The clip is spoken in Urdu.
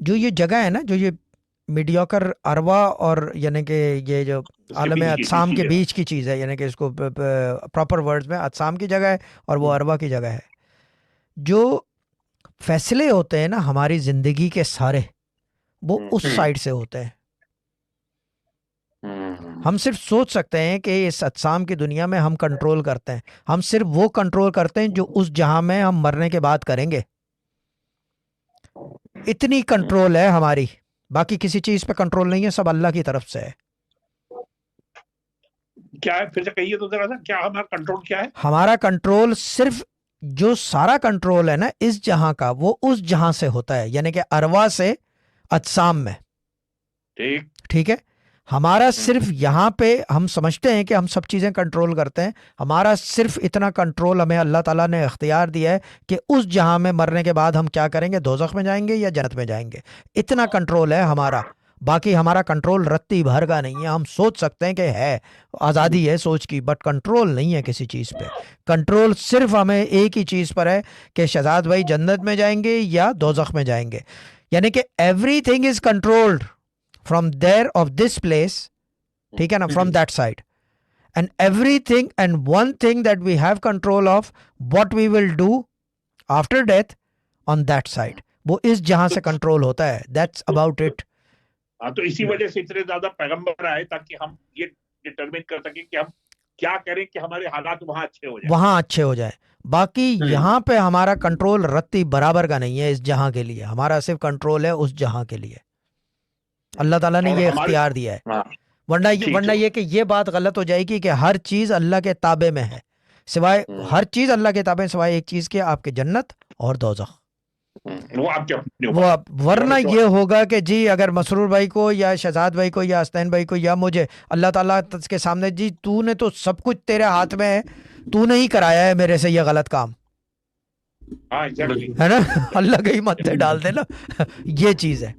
جو یہ جگہ ہے نا، جو یہ میڈیوکر اروا اور یعنی کہ یہ جو عالم اجسام کے بیچ کی چیز ہے، یعنی کہ اس کو پراپر ورڈز میں اجسام کی جگہ ہے اور وہ اروا کی جگہ ہے. جو فیصلے ہوتے ہیں نا ہماری زندگی کے سارے، وہ اس سائڈ سے ہوتے ہیں. ہم صرف سوچ سکتے ہیں کہ اس اجسام کی دنیا میں ہم کنٹرول کرتے ہیں. ہم صرف وہ کنٹرول کرتے ہیں جو اس جہاں میں ہم مرنے کے بعد کریں گے. اتنی کنٹرول ہے ہماری، باقی کسی چیز پہ کنٹرول نہیں ہے، سب اللہ کی طرف سے ہے. کیا ہے پھر سے کہیے تو ذرا سا، کیا ہمارا کنٹرول کیا ہے؟ ہمارا کنٹرول صرف جو سارا کنٹرول ہے نا اس جہاں کا، وہ اس جہاں سے ہوتا ہے، یعنی کہ اروا سے اجسام میں. ٹھیک ہے. ہمارا صرف یہاں پہ ہم سمجھتے ہیں کہ ہم سب چیزیں کنٹرول کرتے ہیں. ہمارا صرف اتنا کنٹرول ہمیں اللہ تعالیٰ نے اختیار دیا ہے کہ اس جہاں میں مرنے کے بعد ہم کیا کریں گے، دوزخ میں جائیں گے یا جنت میں جائیں گے. اتنا کنٹرول ہے ہمارا. باقی ہمارا کنٹرول رتی بھر کا نہیں ہے. ہم سوچ سکتے ہیں کہ ہے، آزادی ہے سوچ کی، بٹ کنٹرول نہیں ہے کسی چیز پہ. کنٹرول صرف ہمیں ایک ہی چیز پر ہے کہ شہزاد بھائی جنت میں جائیں گے یا دوزخ میں جائیں گے. یعنی کہ every thing is controlled from there of this place, ٹھیک ہے نا، from that side, and everything and one thing that we have control of what we will do after death on that side, وہ اس جہاں سے کنٹرول ہوتا ہے. that's about it. تو اسی وجہ سے اتنے زیادہ پیغمبر آئے تاکہ ہم یہ ڈٹرمن کر سکیں کہ ہم کیا کریں کہ ہمارے حالات وہاں اچھے ہو جائیں. وہاں اچھے ہو جائیں. باقی یہاں پہ ہمارا کنٹرول رتی برابر کا نہیں ہے. اس جہاں کے لیے ہمارا صرف کنٹرول ہے اس جہاں کے لیے. اللہ تعالیٰ نے یہ اختیار دیا ہے. ورنہ یہ کہ یہ بات غلط ہو جائے گی کہ ہر چیز اللہ کے تابع میں ہے، سوائے ہر چیز اللہ کے تابع سوائے ایک چیز کے، آپ کے جنت اور دوزخ. ورنہ یہ ہوگا کہ جی اگر مسرور بھائی کو یا شہزاد بھائی کو یا حسنین بھائی کو یا مجھے اللہ تعالیٰ کے سامنے، جی تو نے تو سب کچھ تیرے ہاتھ میں ہے، تو نے ہی کرایا ہے میرے سے یہ غلط کام، ہے نا، اللہ کے ہی مت ڈال دے نا. یہ چیز ہے.